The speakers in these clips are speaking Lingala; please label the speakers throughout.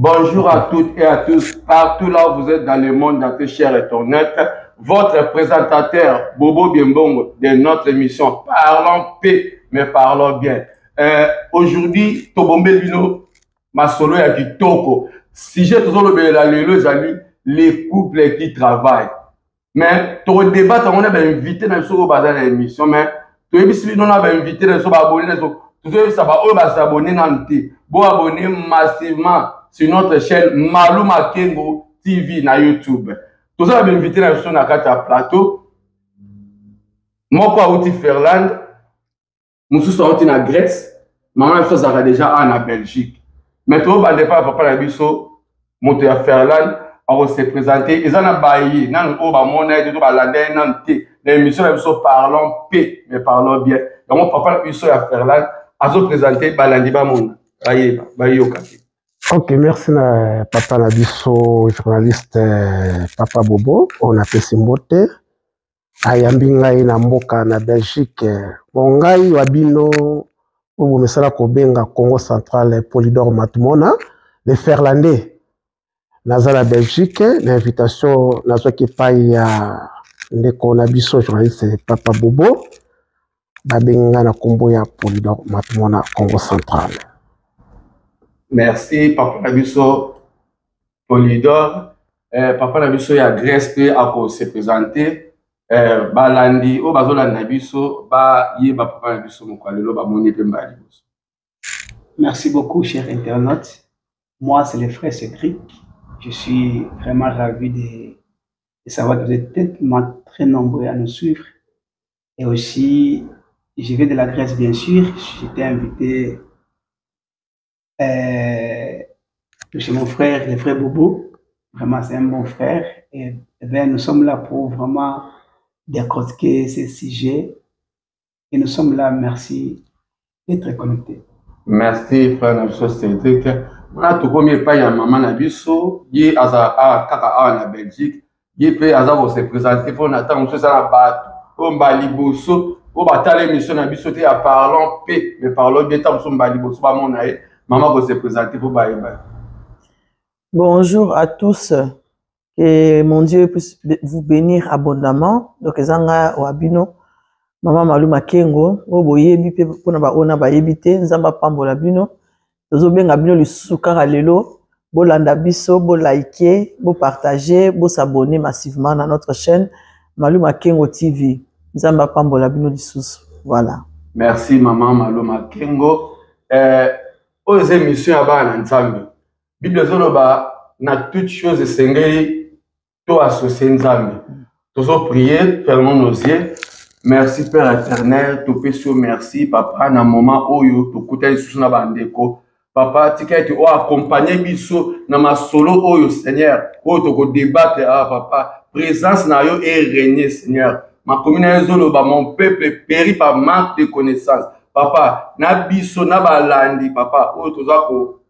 Speaker 1: Bonjour à toutes et à tous, partout là où vous êtes dans le monde entier, chers internautes. Votre présentateur, Bobo Biembongo, de notre émission Parlons paix, mais parlons bien. Aujourd'hui, Tobombe Bino, ma solo ya Kitoko. Sujet toujours les couples qui travaillent. Mais tu as débat, on a invité dans l'émission, mais tu as invité dans s'abonner abonner massivement sur notre chaîne Malou Makengo TV na YouTube. Tout ça invité dans le plateau. Moi, je suis Ferland. Je suis en Grèce. Maman, je suis déjà en Belgique. Mais tu as pas papa la biso, mon Ferland, on se présenter. Ils ont baillé. Nan o ba monnaie de ba la nante. L'émission Parlons paix, mais parlons bien. Donc mon papa la biso ya Ferland. À se présenter, Balandiba Moun.
Speaker 2: Ok, merci papa Nabiso, journaliste Papa Bobo. On a fait Simbote. Ayambinga na mboka na Belgique. Bongai wabino ou mesala kobenga Congo central Polydor Matumona. Les Ferlandais. Naza la Belgique. L'invitation nazo ki paye ya ndeko Nabiso, journaliste Papa Bobo. Babenga na kombo ya Polydor Matumona Congo central.
Speaker 1: Merci Papa Nabiso Polydor. Papa Nabiso ya Grèce a se présenter. Balandi o bazola Nabiso ba yeba Papa Nabiso mokwalelo ba moni pe mbali.
Speaker 3: Merci beaucoup chers internautes. Moi c'est le frère Cédric. Je suis vraiment ravi de savoir que vous êtes tellement très nombreux à nous suivre. Et aussi je vais de la Grèce, bien sûr. J'étais invité chez mon frère, le frère Bobo. Vraiment, c'est un bon frère. Et bien, nous sommes là pour vraiment décortiquer ces sujets. Et nous sommes là, merci d'être connectés.
Speaker 1: Merci, frère Nabiso Cédric. Voilà, tout comme pas ya maman Nabiso, il y a Kaka en Belgique. Il peut avoir se présenter pour n'attendre que ça n'a on baliboso. On va t'aller mission Nabiso à parlons paix, mais parlons bien tant que baliboso pas mon aïe. Maman va se présenter pour bailler.
Speaker 4: Bonjour à tous. Que mon Dieu puisse vous bénir abondamment. Donc ezanga wabino Maman Malou Makengo oboyebi pe pona ba ona ba yebite nzamba pambola bino. Tozo benga bino lisusu kaka lelo. Bo landa biso, bo liker, bo partager, bo s'abonner massivement à notre chaîne Malou Makengo TV. Nzamba pambola bino lisusu. Voilà.
Speaker 1: Merci maman Malou Makengo. Aux émissions à bas ensemble. Bible zoloba na toutes choses sengeli to associer ensemble. Toujours prier, fermons nos yeux. Merci Père éternel, tout pécho merci papa na moment oyo to kuta isusu na bandeko. Papa tiketi o accompagner biso na ma solo oyo Seigneur. O to ko débattre papa, présence na yo et régner Seigneur. Ma commune zoloba mon peuple périt par manque de connaissances. Papa, na biso na balandi papa, o toza ko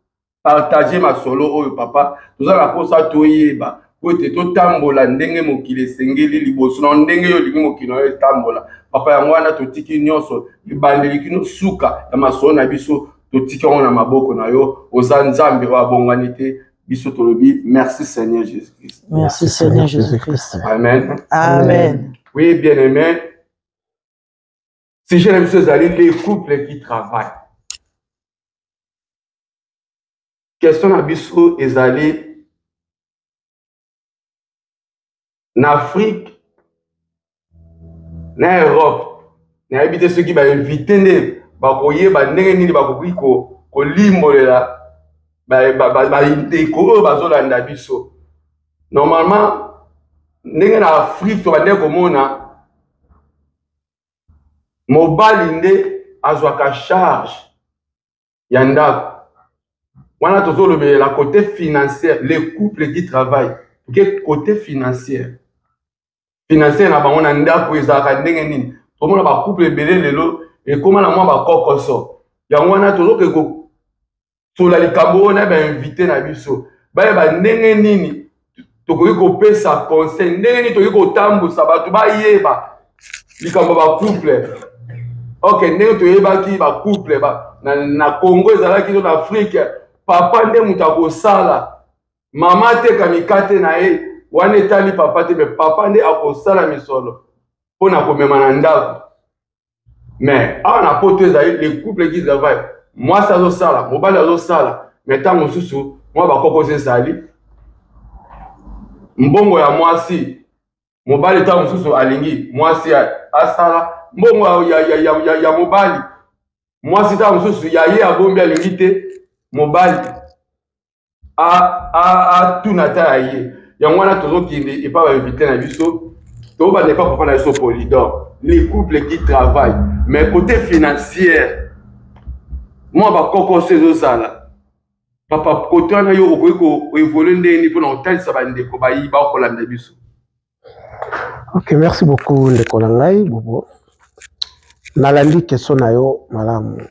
Speaker 1: partager ma solo oyo papa, toza la posa toyeba, po te to tambola ndenge mokile sengeli liboso na ndenge yo lingi mokino yo tambola. Papa yango wana to tiki nyonso, ibandeli kino suka ya masolo na biso, to tiki on na maboko na yo, oza nzambe wa bonganité, biso tolobi, merci Seigneur Jésus-Christ.
Speaker 4: Merci Seigneur Jésus-Christ.
Speaker 1: Amen.
Speaker 4: Amen.
Speaker 1: Oui, bien-aimé. Si j'ai les couples qui travaillent. Question abisso est allé en Afrique, en Europe, en habité ceux qui va inviter les bakoye ba nengeni bakoki ko limbolela ba inteko bazolanda biso. Normalement ndenge na Afrique to bande komona mobali nde azwaka charge ya ndako. Wana tozolo la côté financier, les couples qui travaillent, que côté financier. Financier na bango na ndako ezaka ndenge nini. Komona ba couple belé lelo et comment na mwa ba kokoso. Yango wana tozoke ko sola likambo na ba invité na biso. Ba ndenge nini tokoki ko pesa conseil, ndenge nini tokoki ko tambusa bato ba yeba likambo ba couple. Ok, ndenge toyeba ki ba couple ba na Congo ezalaki to na Afrique papa nde mutu akosala mama te kamikate na ye wana etali papa te mais papa nde akosala misolo mpona komema na ndako mais awa na poto ezali le couple qui travaille mwasi azosala mobali azosala mais ntango mosusu mwa bakoko ezali mbongo ya mwasi mobali ntango mosusu alingi mwasi asala mbongo ya mobali mwasi ntango mosusu ya ye abombi alingi te mobali atuna ta ya ye yango wana tozokende epa bainvite na biso tobanda epa papa na biso Polydor les couples qui travaillent mais côté financier mwa bakokoso ezosala papa côté wana yo okoki koévolue ndeni mpona kotalisa bandeko bayiba okolanda biso.
Speaker 2: Ok, merci beaucoup ndeko na ngai Bobo. Nalandi question na yo malamu.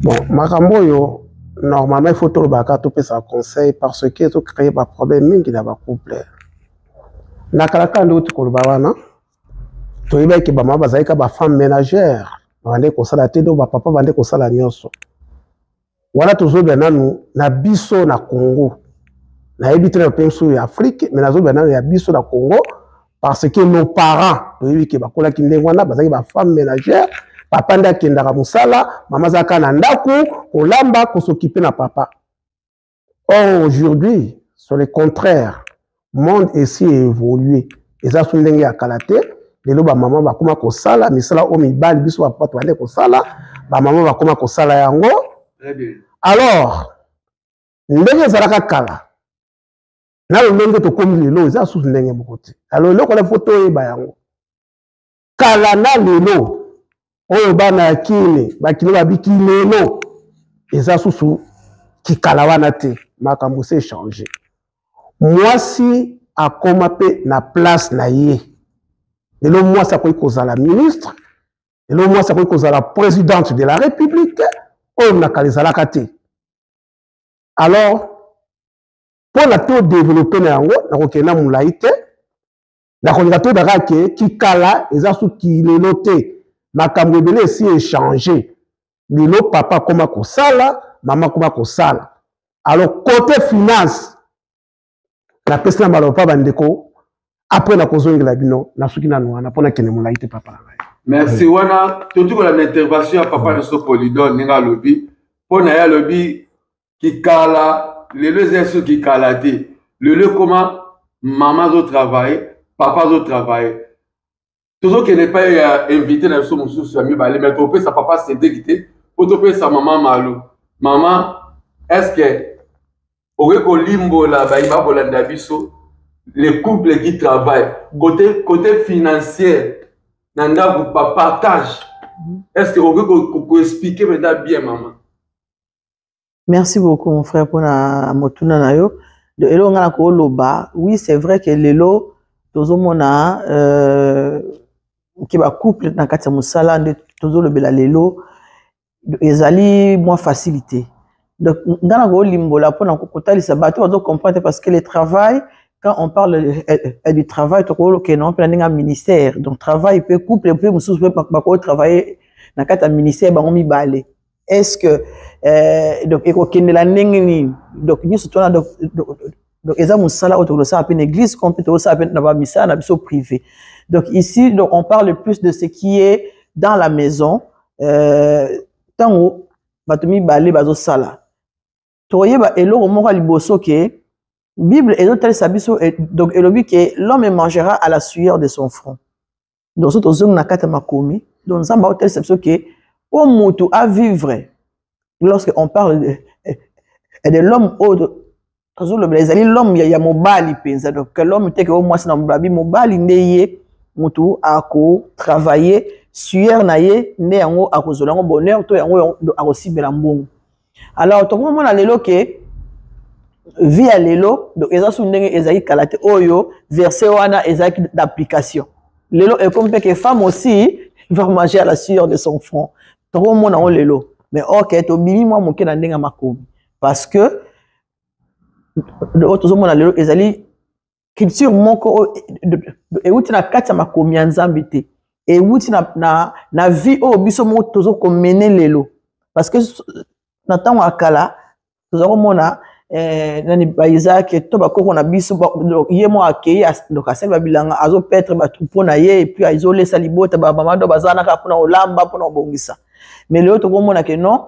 Speaker 2: Bon, makambo yo normalement il faut tolobaka topesa conseil parce que to créer ba problème mingi na ba couple. Nakalaka ndo tukoloba wana. Toyeba ke ba mama bazalika ba femme ménagère. Bande ko sala te do ba papa bande ko sala nyonso. Wana tozobe nanu na biso na Congo. Na ebité na penso ya Afrique mais nazobe nanu ya biso na Congo parce que nos parents toyebi ke bakola ki ndenge wana bazalaki ba femme ménagère. Papa nda kendaka musala, maman zaka na ndako, kolamba, s'occuper na papa. Or aujourd'hui, sur le contraire, le monde ici est évolué. Et ça sont les kalate, les loba maman va koma ko sala, mais sala o mi bal biso va pas tourner ko sala, ba maman va koma ko sala yango.
Speaker 1: Très bien.
Speaker 2: Alors, ndenge zalaka kala. Na lo ndenge to komi lelo, ça sous ndenge bokote. Alors lelo ko la photo e ba yango. Kala na lelo. Oyo bana kine bakino babiki lelo eza susu kikala wana te makambo se changer mwasi akoma pe na place na ye lelo mwasi akoki kozala ministre lelo mwasi akoki kozala présidente de la république oyo nakala ezalaka te alors mpona to développer na yango nakokenda molai te nakolinga to daka ke kikala eza suki lelo te makambo ebele esi échangé lelo papa koma kosala mama koma kosala alors côté finance na pesi na maloba bandeko après na kozongela bino na suki na wana mpona kende molai te papa na ngai.
Speaker 1: Merci wana totukola na intervention ya papa na so Polydor ndenge alobi mpona ye alobi kikala lelo eza so kikala te lelo koma mama azotravaille papa azotravaille tozokende pa ya invité na biso mosusu ya mibale mais topesa papa Cédric te po topesa mama Malo. Mama, est-ce que okoki kolimbola bayiba kolanda biso les couples qui travaillent côté financier na ndako partage est-ce que okoki koexpliquer maintenant bien maman?
Speaker 4: Merci beaucoup mon frère pour na motuna na yo de elo ngana ko loba. Oui, c'est vrai que lelo tozomona qui va couple dans kati musala de tozo le bela lelo ezali moins facilité donc ngana ko limbola pona ko kotalisa bato bazo comprendre parce que le travail quand on parle du travail to ko ke non plan nga ministère donc travail peut couple peut mususu peut pas ko travailler na kati ministère ba ngomi balé est-ce que donc eko kendela ndenge donc ni surtout na donc eza musala autour de ça à une église complète au ça na ba misa na biso privé. Donc ici, donc, on parle plus de ce qui est dans la maison. Tango, batomi balé bazo sala. Toye ba elo omoko liboso ke Bible et d'autres sabiso donc elobi que l'homme mangera à la sueur de son front. Donc ce tozong na kata makomi. Donc zamba hôtel sabiso que au mutu à vivre. Lorsque on parle de l'homme l'homme ya mobali penza donc que l'homme te que au moins na mbabi mobali ndeye mutu ako travailler sueur na ye nde yango akozola ngo bonheur to yango akosibela mbongo. Alors to komona lelo ke via lelo donc eza su ndenge ezaki kalate oyo verset wana ezaki d'application lelo et comme que femme aussi va manger à la sueur de son front to komona ngo lelo mais ok to bimi moi moke na ndenga makomi parce que de autres hommes lelo ezali culture moko e wuti na kati ma komi nzambe te e wuti na vie o biso mo tozo ko mener lelo parce que na tango akala tozako mona nani ba Isaac to ba koko na biso donc ye mo akei donc asali ba bilanga azo petre ba troupeau na ye et puis azo lesa libota ba mama do bazana ka pona olamba pona obongisa mais le autre mona que non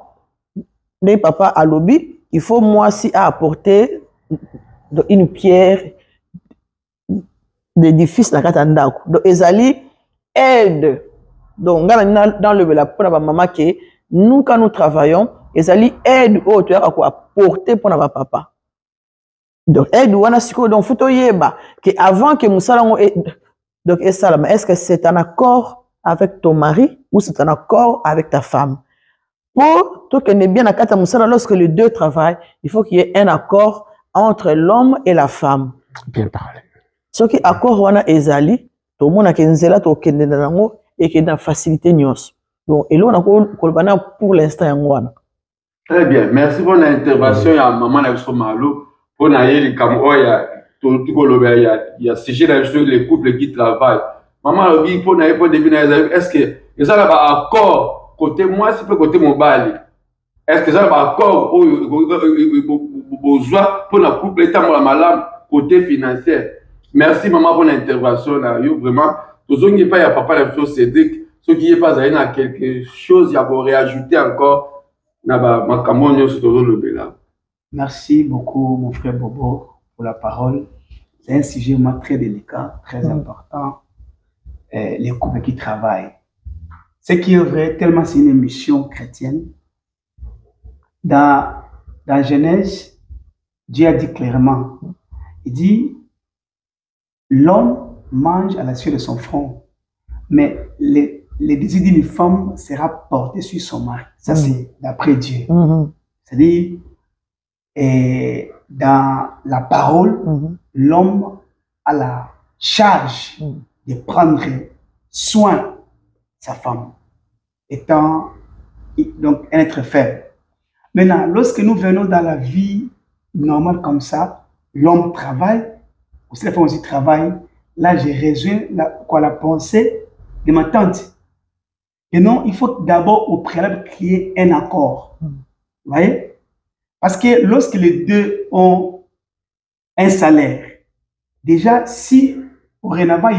Speaker 4: ne papa alobi il faut moi si à apporter une pierre d'édifice na kata ndako donc ezali aide donc dans le la pour ba maman que nous quand nous travaillons ezali aide au tu à apporter pour na papa donc aide wana siko donc faut yeba que avant que musalango donc est-ce que c'est un accord avec ton mari ou c'est un accord avec ta femme pour toi que n'est bien à kata musala lorsque les deux travaillent il faut qu'il y ait un accord entre l'homme et la femme
Speaker 2: Bien parlé.
Speaker 4: Ce qui accord wana ezali to mona ke nzela to kende nango et que na facilité nyos donc et là on a pour l'instant yango wana.
Speaker 1: Très bien, merci pour l'intervention ya maman na biso Malo pour na yeli kamo ya tout koloba ya sujet là sur les couples qui travaillent. Maman lobi pour na pour deviner est-ce que ça là ba accord côté moi si peut côté mon bali. Est-ce que ça là ba accord besoin pour na couple état la malam côté financier. Merci maman pour l'intervention là, yo vraiment tozongi pas ya papa la chose Cédric, ce qui est pas à quelque chose ya pour réajouter encore.
Speaker 3: Merci beaucoup mon frère Bobo pour la parole. C'est un sujet très délicat, très important. Les couples qui travaillent. Ce qui est vrai, tellement c'est une mission chrétienne. Dans Genèse, Dieu a dit clairement, il dit, l'homme mange à la sueur de son front, mais les désirs d'une femme sera porté sur son mari. Ça, c'est d'après Dieu. C'est-à-dire, dans la parole, l'homme a la charge de prendre soin de sa femme, étant donc un être faible. Maintenant, lorsque nous venons dans la vie normale comme ça, l'homme travaille, aussi la femme aussi travaille. Là, j'ai résumé la pensée de ma tante. Et non, il faut d'abord au préalable créer un accord. Vous voyez? Parce que lorsque les deux ont un salaire, déjà, si au Rénava, il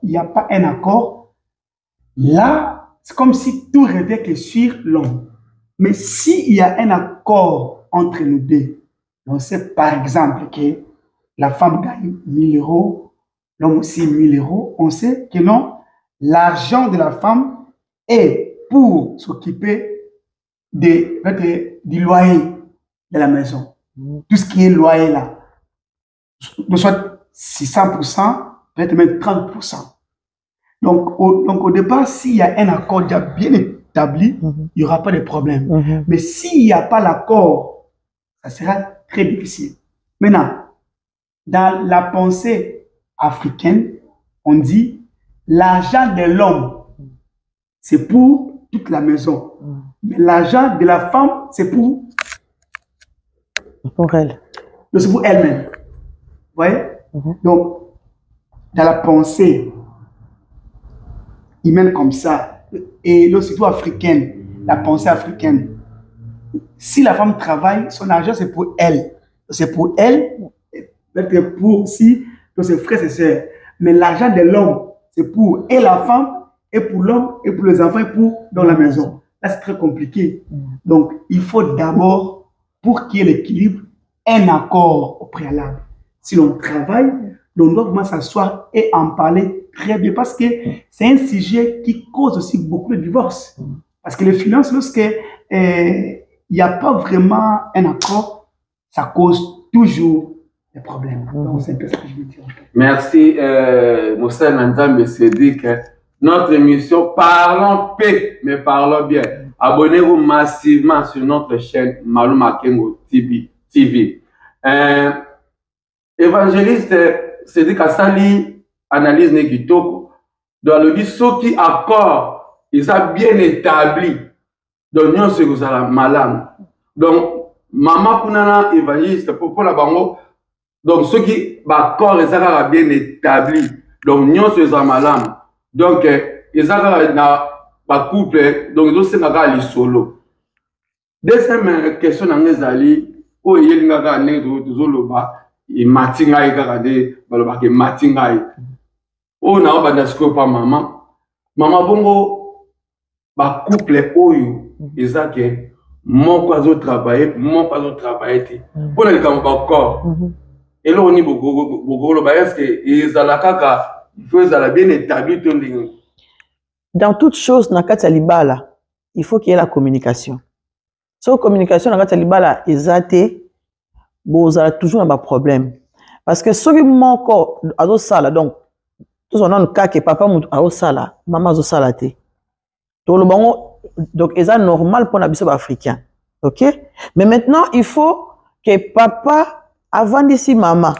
Speaker 3: n'y a pas un accord, là, c'est comme si tout revient que sur l'homme. Mais s'il y a un accord entre nous deux, on sait par exemple que la femme gagne 1000 euros, l'homme aussi 1000 euros, on sait que non, l'argent de la femme est pour s'occuper du loyer de la maison. Tout ce qui est loyer là, soit 600%, peut-être même 30%. Donc au départ, s'il y a un accord déjà bien établi, il n'y aura pas de problème. Mais s'il n'y a pas l'accord, ça sera très difficile. Maintenant, dans la pensée africaine, on dit l'argent de l'homme, c'est pour toute la maison. Mais l'argent de la femme, c'est pour
Speaker 4: elle.
Speaker 3: C'est pour elle-même. Vous voyez? Donc, dans la pensée humaine comme ça, et surtout africaine, la pensée africaine, si la femme travaille, son argent, c'est pour elle. C'est pour elle, peut-être pour ses frères et sœurs. Mais l'argent de l'homme, c'est pour et la femme, et pour l'homme, et pour les enfants, et pour dans la maison. Là, c'est très compliqué. Donc, il faut d'abord, pour qu'il y ait l'équilibre, un accord au préalable. Si l'on travaille, on doit vraiment s'asseoir et en parler très bien. Parce que c'est un sujet qui cause aussi beaucoup de divorces. Parce que les finances, lorsque il n'y a pas vraiment un accord, ça cause toujours des problèmes. Donc, c'est un peu ce que je veux dire.
Speaker 1: Merci, Moussa Nandambe Cédric. Notre émission Parlons paix, mais parlons bien. Abonnez-vous massivement sur notre chaîne Malou Makengo TV. Évangéliste Cédric Assali analyse Nekitoko. Dans le dit, ceux qui accordent, ils sont bien établis. Donc, nous sommes malades. Donc, maman Kunana évangéliste pour la bango. Donc, ceux qui accordent, ils sont bien établis. Donc, nous sommes malades. Donc, ils ont un couple, donc ils ont un solo. Deuxième question, o yelinga ka ne tozoloba emati ngai kaka nde balobaka emati ngai oyo na obanda sikoyo pa mama bongo bacouple oyo eza ke moko azotravaille te mpona likambo bacor eloko ni bokoloba eske ezala kaka il faut ezala bien établi to ndenge.
Speaker 4: Dans toute chose na kati ya libala il faut qu'il y ait la communication. So communication na kati ya libala eza te bozala toujours na ba problème parce que soki moko azosala donc tout son nom cas que papa mutu azosala mama azosala te to lo bango donc eza normal pour na biso ba africain. OK, mais maintenant il faut que papa avant d'ici maman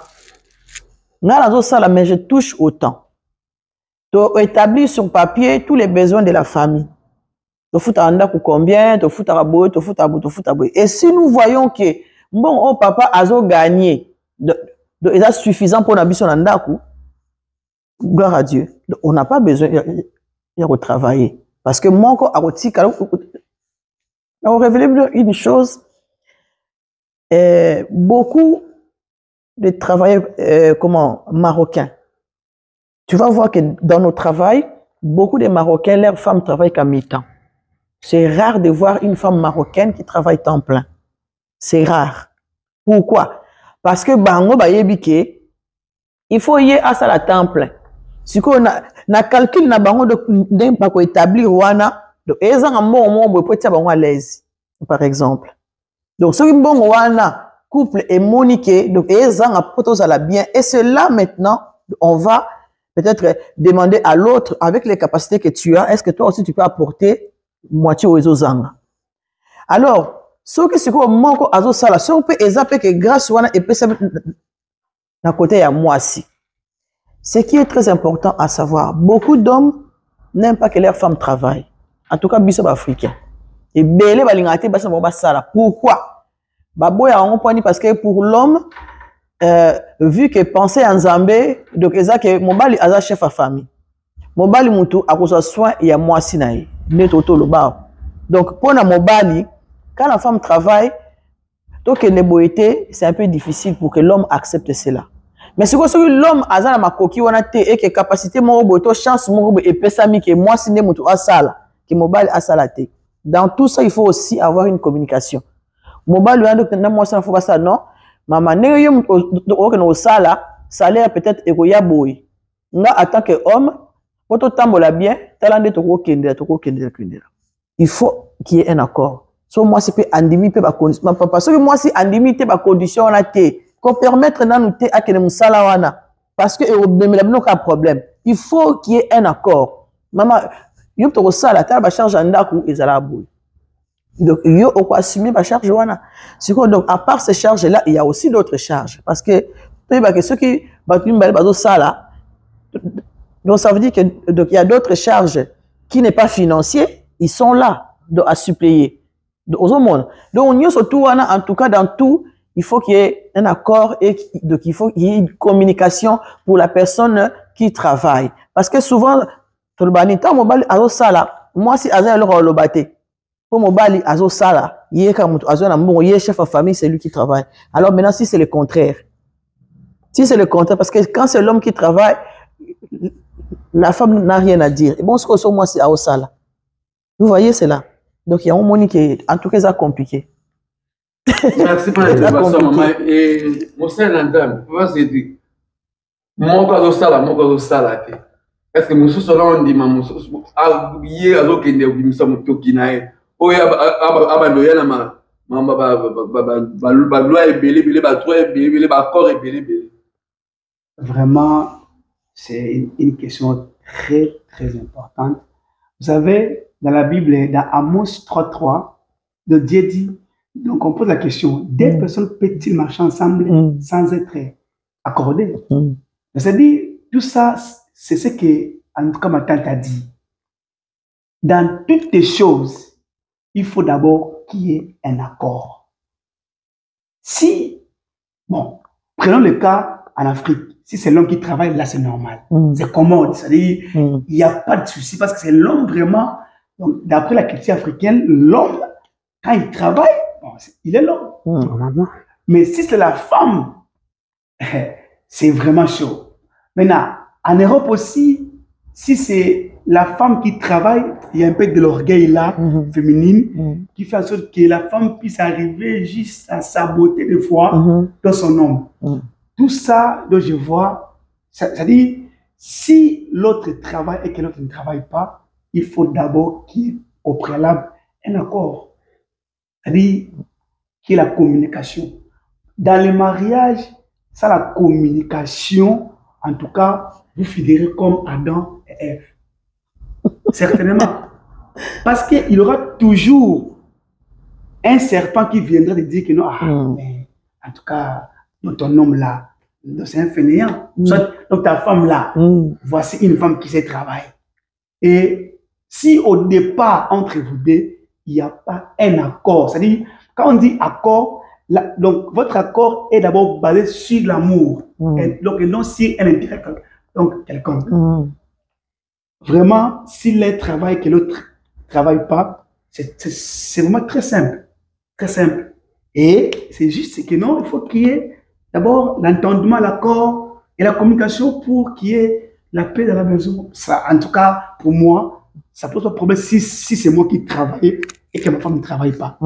Speaker 4: nga azosala mais je touche autant to établir sur papier tous les besoins de la famille. To futa anda ku combien, to futa rabo, to futa bo, to futa bo. Et si nous voyons que bon oh papa azo gagné de est suffisant pour na biso na ndaku, gloire à Dieu. On n'a pas besoin de retravailler parce que mon corps a retika on révèle une chose beaucoup de travailleurs marocains. Tu vas voir que dans nos travails, beaucoup de Marocains, leurs femmes travaillent qu'à mi-temps. C'est rare de voir une femme marocaine qui travaille temps plein. C'est rare. Pourquoi? Parce que bango ba yebike, il faut y à ça la temps plein. Si on na calcul na bango de pas ko établir wana, donc ezanga mo peut être bango à l'aise par exemple. Donc ce qui bon wana couple est moniqué, donc ezanga poto ça la bien et c'est là maintenant on va peut-être demander à l'autre avec les capacités que tu as, est-ce que toi aussi tu peux apporter moitié aux zanga. Alors ce que c'est quoi manko azo sala si on peut example que grâce wana et peut na côté à moi aussi. Ce qui est très important à savoir, beaucoup d'hommes n'aiment pas que leurs femmes travaillent. En tout cas biso africain. Et belé balingate basa mo basala. Pourquoi? Baboya on point parce que pour l'homme vu que penser en Zambé donc eza que mobali aza chef à famille. Mobali mutu akosa soin ya moi sinaï. Netoto lo ba. Donc pour na mobali quand la femme travaille, donc les boété, c'est un peu difficile pour que l'homme accepte cela. Mais ce que l'homme a dans ma coquille on a et que capacité mon boto chance mon et pesami que moi si mutu a sala, que mobile a salaté. Dans tout ça, il faut aussi avoir une communication. Mobile lui a donc moi ça faut pas ça non. Maman ne yo que no sala, salaire peut-être ekoya boy. Nga en tant que homme, poto tambola bien, talande to ko kende. Il faut qu'il y ait un accord. So moi c'est peut andimi pe ba condition parce que moi si andimi te ba condition na te ko permettre na nous te akene musala wana parce que ebemela bino ka problème il faut qu'il y ait un accord maman yo to sala ta ba charge ndaku ezala boy donc yo o ko assumer ba charge wana siko donc à part ces charges là il y a aussi d'autres charges parce que ba que ceux qui ba tumbale ba sala donc ça veut dire que donc il y a d'autres charges qui n'est pas financier ils sont là à suppléer aux hommes. Donc, en tout cas, dans tout, il faut qu'il y ait un accord et donc il faut qu'il y ait une communication pour la personne qui travaille. Parce que souvent, moi, si Aza le lobate, pour mobali Azo Sala, il y a chef de famille, c'est lui qui travaille. Alors maintenant, si c'est le contraire, parce que quand c'est l'homme qui travaille, la femme n'a rien à dire. Et bon, ce que moi, c'est Azo Sala. Vous voyez, c'est là. Donc, il y a un monde qui est, en tout cas, ça compliqué.
Speaker 1: Merci pour l'intervention, maman. Et, mon frère Nandam, moi, c'est dit, mon cas de sala. Est-ce que mon sous-sol, on dit, mon sous-sol, hier, alors qu'il y a eu un peu de naïe. Oh, il y a
Speaker 3: Vraiment, c'est une question très, très importante. Vous savez, dans la Bible, dans Amos 3.3, de Dieu dit, donc on pose la question, des personnes peuvent-ils marcher ensemble sans être accordées? C'est-à-dire, tout ça, c'est ce que, en tout cas, ma tante a dit. Dans toutes les choses, il faut d'abord qu'il y ait un accord. Si, bon, prenons le cas en Afrique, si c'est l'homme qui travaille, là c'est normal. C'est commode, c'est-à-dire, il n'y a pas de souci parce que c'est l'homme vraiment. Donc, d'après la culture africaine, l'homme, quand il travaille, bon, il est l'homme. Mais si c'est la femme, c'est vraiment chaud. Maintenant, en Europe aussi, si c'est la femme qui travaille, il y a un peu de l'orgueil là, féminine, qui fait en sorte que la femme puisse arriver juste à saboter des fois dans son homme. Tout ça, donc je vois, ça dit, si l'autre travaille et que l'autre ne travaille pas, il faut d'abord qu'il y ait au préalable un accord. C'est-à-dire qu'il y ait la communication. Dans le mariage, ça, la communication, en tout cas, vous figurez comme Adam et Ève. Certainement. Parce qu'il y aura toujours un serpent qui viendra te dire que non, mais en tout cas, ton homme là, c'est un fainéant. Donc ta femme là, voici une femme qui sait travailler. Et si au départ, entre vous deux, il n'y a pas un accord, c'est-à-dire, quand on dit accord, donc votre accord est d'abord basé sur l'amour, donc non sur un intérêt quelconque. Vraiment, si l'un travaille que l'autre ne travaille pas, c'est vraiment très simple. Très simple. Et c'est juste que non, il faut qu'il y ait d'abord l'entendement, l'accord et la communication pour qu'il y ait la paix dans la maison. Ça, en tout cas, pour moi, ça pose pas de problème si c'est moi qui travaille et que ma femme ne travaille pas.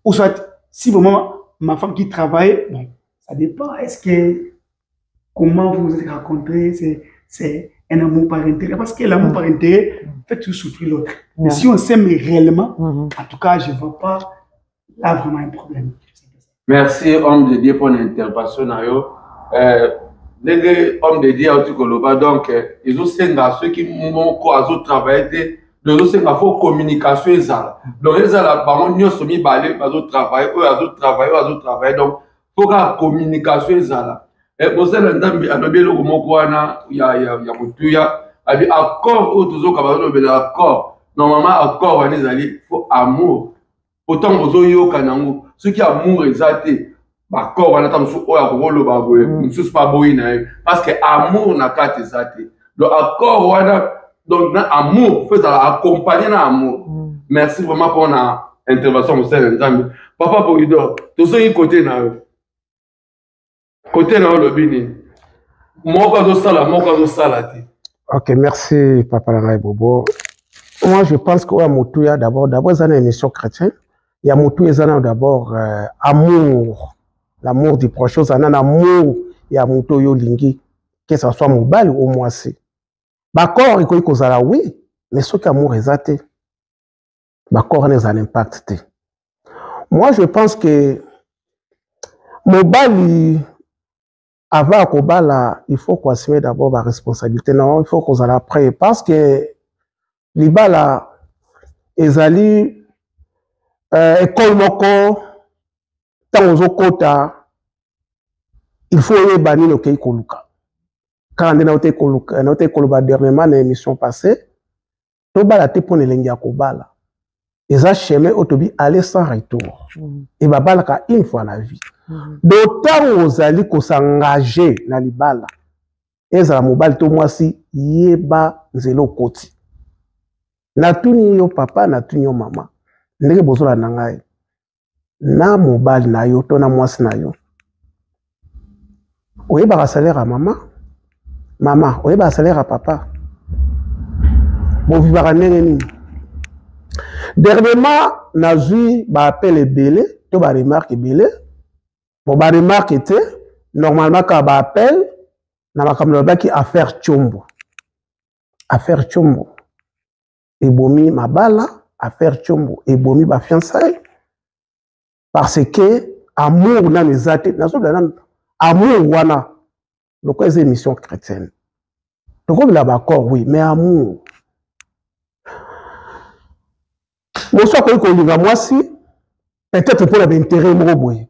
Speaker 3: Ou soit, si vraiment ma femme qui travaille, bon, ça dépend. Est-ce que, comment vous vous êtes rencontrés, c'est un amour par intérêt, parce que l'amour par intérêt fait toujours souffrir l'autre. Mais si on s'aime réellement, en tout cas, je ne vois pas là vraiment un problème.
Speaker 1: Merci, homme de Dieu, pour l'intervention. Les hommes de Dieu, donc, ils ont ceux qui ont travaillé, ils ont communication. Donc, ils ont travaillé, donc, il faut que la communication. Et pour ça, normalement, accord, il faut amour. Autant vous avez ceux qui amour exalté, accord, on attend parce que amour n'a qu'à exalté. Donc, accord, donc, amour, faut accompagner l'amour. Merci vraiment pour la intervention. Papa, pour Idor, tout ce qui est côté, côté le bini.
Speaker 2: Ok, merci Papa Langai Bobo. Moi je pense qu'il y a Moutouya d'abord c'est une émission chrétienne. Il y a Moutouya d'abord amour, l'amour du prochain, c'est un amour. Il y a Moutouya Lingi, que ce soit Mobile ou moi c'est. D'accord, il y a oui, mais ce qui amour est athée. D'accord, il y a un impact. Moi je pense que Mobile avant Kobala, il faut qu'on assume d'abord la responsabilité. Non, il faut qu'on aille après. Parce que l'Ibala, Ezali, école moko, tant kota, il faut y bannir le Kei Koluka. Quand on a été Koluka, on a été Koluka dernièrement dans l'émission passée, Tobala te pone l'engia Kobala. Eza chemin autobi aller sans retour. Et babala ka une fois la vie. D'autant aux alliés qu'on s'engager dans les balles. Et ça, mobile, tout moi si, yeba zelo koti. Na tuni yo papa, na tuni yo maman. Ndenge bozo la nangai. Na mobile na yo, to na mwasi na yo. Oyeba ka salaire à maman. Maman, oyeba ka salaire à papa. Bon, vivara ndenge nini. Dernièrement, na zui, ba appel ebele, to ba remarque ebele. Bon, bah, remarque était, normalement, quand on appelle, on a qui affaire Tchombo. Affaire Tchombo. Et bomi ma bala, affaire Tchombo. Et bomi ma fiançaille. Parce que, amour n'a les athées, amour wana, le quoi, c'est émission chrétienne. Donc, on a d'accord, oui, mais amour. Bonsoir, moi, si, peut-être pour l'intérêt,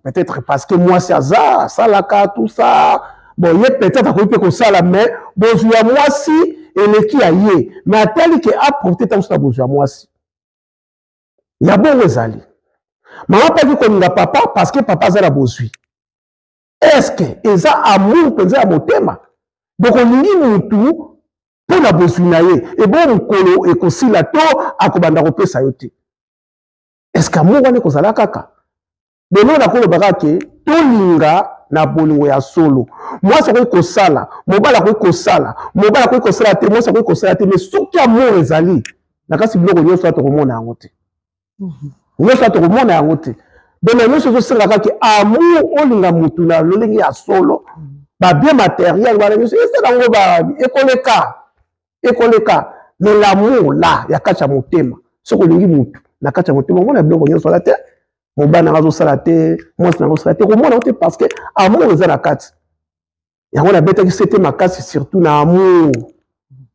Speaker 2: peut-être parce que moi, c'est ça, ça, la carte, tout ça. Bon, il y a peut-être à côté que ça, la main. Bon, je vois moi si, et le qui a yé. Mais à tel qui a profité tant ça, bon, je vois moi si. Il y a bon, les alliés. Maman pas dit qu'on n'a papa parce que papa, ça la besoin. Est-ce que, et ça, amour, peut à mon thème. Donc, on dit, nous, tout, pour la besoin, et bon, on colo, et qu'on s'y la to, à qu'on va repérer ça, yoté. Est-ce qu'amour, on est comme ça, la caca? lelo nakoloba ke tolinga na bolingo ya solo mwasi akoki kosala mobali akoki kosala mobali akoki kosala te mwasi akoki kosala te mais soki amour ezali na kasi biloko nyonso tokomona yango te nyonso tokomona yango te donc nyonso ezosengaka ke amour olinga mutu na lolenge ya solo babien matériel wana nyonso esala yango ekoleka mais l'amour la ya kati ya motema soki olingi mutu na kati ya motema omona biloko nyonso wana te mobali nanga azosala te mwasi nanga azosala te komona te parce que amour eza na kati yango nabetaki sete makasi surtout na amour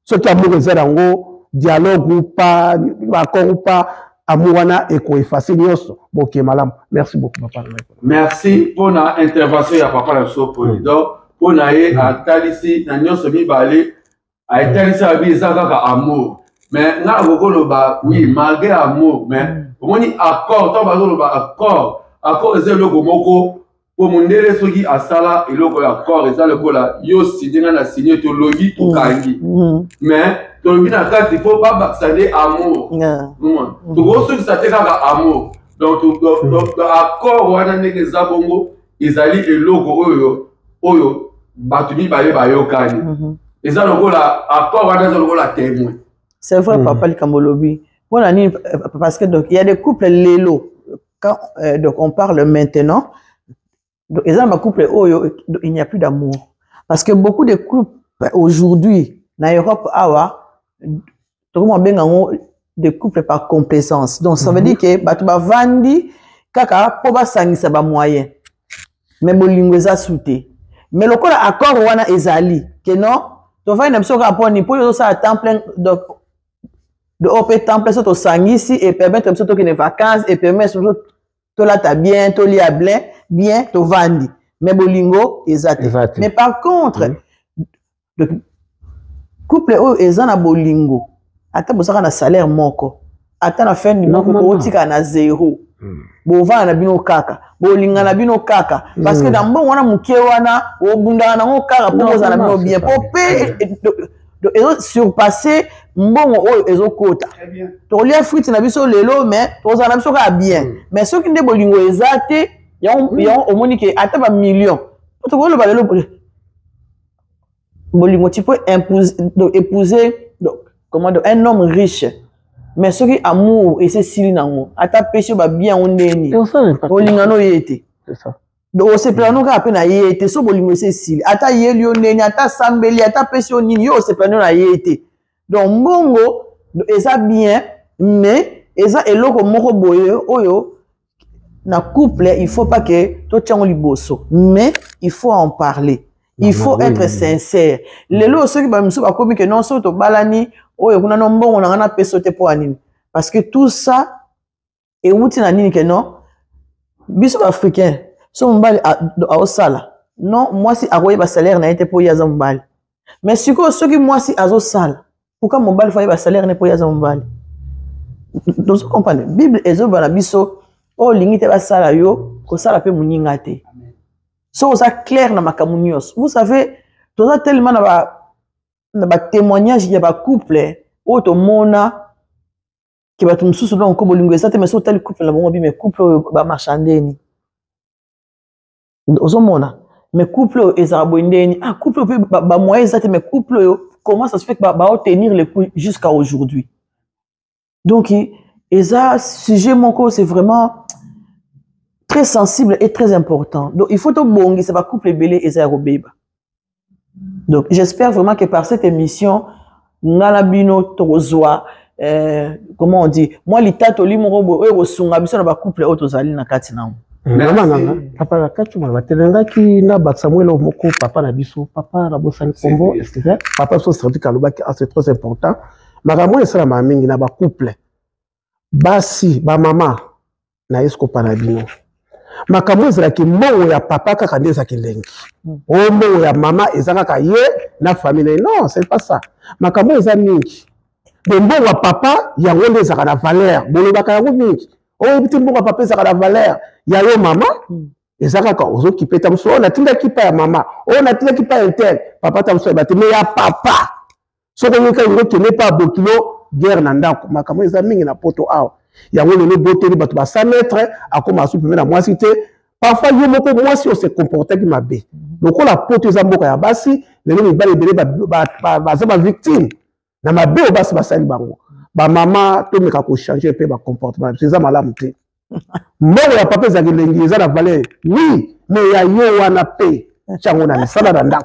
Speaker 2: soki amour eza nango dialogue ou pas accord ou pas amour wana ekoefase nyonso boke malamu. Merci beaucoup papa.
Speaker 1: Merci pour la intervention ya papa na so président pour na ye atalisi na nyonso mibale atalisi abi eza kaka amour mais nga kokoloba oui malgré amour mais omoni accord to bazoloba accord eza eloko moko po mondele soki asala eloko ya accord eza lokola yo signer na signer to logi to kangi mais tolobi na kati il faut pas bakisane amour toko soki sa te kaka amour donc accord wana ndenge eza bongo ezali eloko oyo bato mibale bayokani eza lokola accord wana eza lokola témoin.
Speaker 4: C'est vrai, papa Likambolobi. Parce que donc il y a des couples lélo. Quand donc on parle maintenant, donc ils ont un couple où il n'y a plus d'amour. Parce que beaucoup de couples aujourd'hui, en Europe, des couples par complaisance. Donc ça veut dire que bah tu vas vendre kaka pour basangi ça va moyen. Mais bolingweza souté. Mais le cas accord wana ezali que non, tu vas une option rapport ni pour ça à temps plein donc de opé temple so to sangisi et permettre so to que les vacances et permettre so to la ta bien to li bien to vandi mais bolingo ezate mais par contre le couple o ezana bolingo ata bosaka na salaire moko ata na fin du mois ko otika na zéro bo vana bino kaka bolinga na bino kaka parce que dans bon wana muke wana obunda na ngo kaka pour ozana bino bien popé et surpasser mbongo oyo ezokota to lia fruit na biso lelo mais to za na biso ka bien mais soki nde bolingo ezate ya omoni ke ata ba million to ko lo ba lelo bolingo tu peux épouser donc comment dire un homme riche mais soki amour et c'est sili nango ata péché ba bien ondeni bolinga no yete c'est ça donc on se plano ka pe na yete so bolingo c'est sili ata yeli ondeni ata sambeli ata péché onini yo se plano na yete. Donc mbongo eza bien mais eza eloko moko boye oyo na couple il faut pas que to tiango liboso mais il faut en parler il faut être sincère lelo ceux qui ba miso ba komi que non so to balani oyo kuna no mbongo na ngana peso te po anini parce que tout ça et wuti na nini que non biso africain so mbali a osala non moi si akoye ba salaire na été po yaza mbali mais siko ceux qui moi si azo sala pourquoi mon bal faille ba salaire ne pour yaza mbali donc vous comprenez bible ezoba na biso o lingite ba sala yo ko sala pe muninga te so ça clair na makamunios vous savez tout ça tellement na ba témoignage ya ba couple o to mona ki ba tumsusu donc ko bolingo ezate mais so tel couple la bongo bi mais couple ba marchandeni ozomona mais couple ezabondeni couple ba moyen ezate mais couple comment ça se fait que va tenir les coups jusqu'à aujourd'hui. Donc, ça, sujet mon corps, c'est vraiment très sensible et très important. Donc, il faut tout bon, ça va couple belé et ça robéba. Donc, j'espère vraiment que par cette émission, Nalabino Torozwa, comment on dit, moi, l'État, Toli, mon robot, et Rosunga, ça va couple autozali na katina.
Speaker 2: Papa la katu ma batelanga ki na ba Samuel moko papa na biso papa na bosani kombo papa so stratégique aloba ki c'est très important makambo esala ma mingi na ba couple basi ba mama na esko panabino makambo ezala ki mbongo ya papa kaka ndeza kilengi o mbongo ya mama ezaka ka ye na famille non c'est pas ça makambo eza mingi de mbongo ya papa ya wonde ezaka na valeur bolobaka yango mingi o biti mbongo ya papa ezaka na valeur ya yo mama ezaka ka ozo kipeta muso on a tinda kipa ya mama on a tinda kipa intel papa ta muso bati mais ya papa so ko yoka ngo tene pa bokilo guerre na ndako makambo eza mingi na poto awa Il y a un beauté, il y a 100 mètres, à commencer à moi cité. Parfois, il y a moi si on se comportait comme ma bé. Donc, on a poté les amours à Bassi, les gens sont victimes. Dans ma bé, on va se passer bango. Ma maman, tout le monde a changé un peu mon comportement. C'est ça, madame. Moi, il y a papa qui a dit, ça la valeur. Oui, mais il y a eu un appel. Ça va dans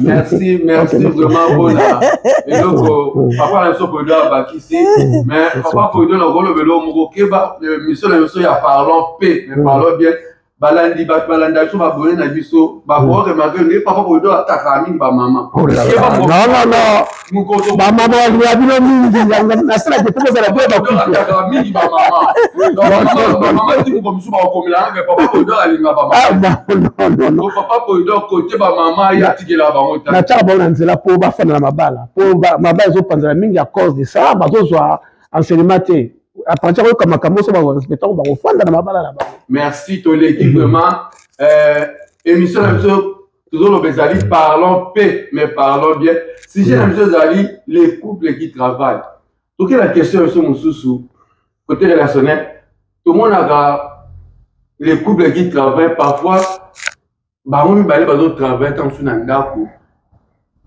Speaker 1: Merci, merci vraiment Bona. Et donc papa na so podo abakisi mais papa podo na golo belo moko keba mission na mission ya parlons paix mais parlons bien balandi balanda so ba boné na biso ba ko remarquer ne papa podo ataka mingi ba maman.
Speaker 2: Non ba maman ya bino mingi na sala de tout ça la ba ko
Speaker 1: ataka mingi ba maman. Donc maman ti ko biso ba ko mila mais papa podo alinga ba maman. Non papa podo côté ba maman ya tikela ba ngota.
Speaker 2: Na tcha ba na nzela po ba fana na mabala. Po mabala zo panzala mingi à cause de ça ba zo zo enseignement te. À partir de comme Makambo, ça va respecter, on va refondre dans ma balle là-bas.
Speaker 1: Merci, ton équipe, vraiment. Émission, toujours le Bézali, parlons paix, mais parlons bien. Si j'ai la chose Zali, les couples qui travaillent. Donc, la question est sur mon sous côté relationnel. Tout le monde a les couples qui travaillent parfois. Bah, on va aller dans d'autres travail, tant sur Nandaku.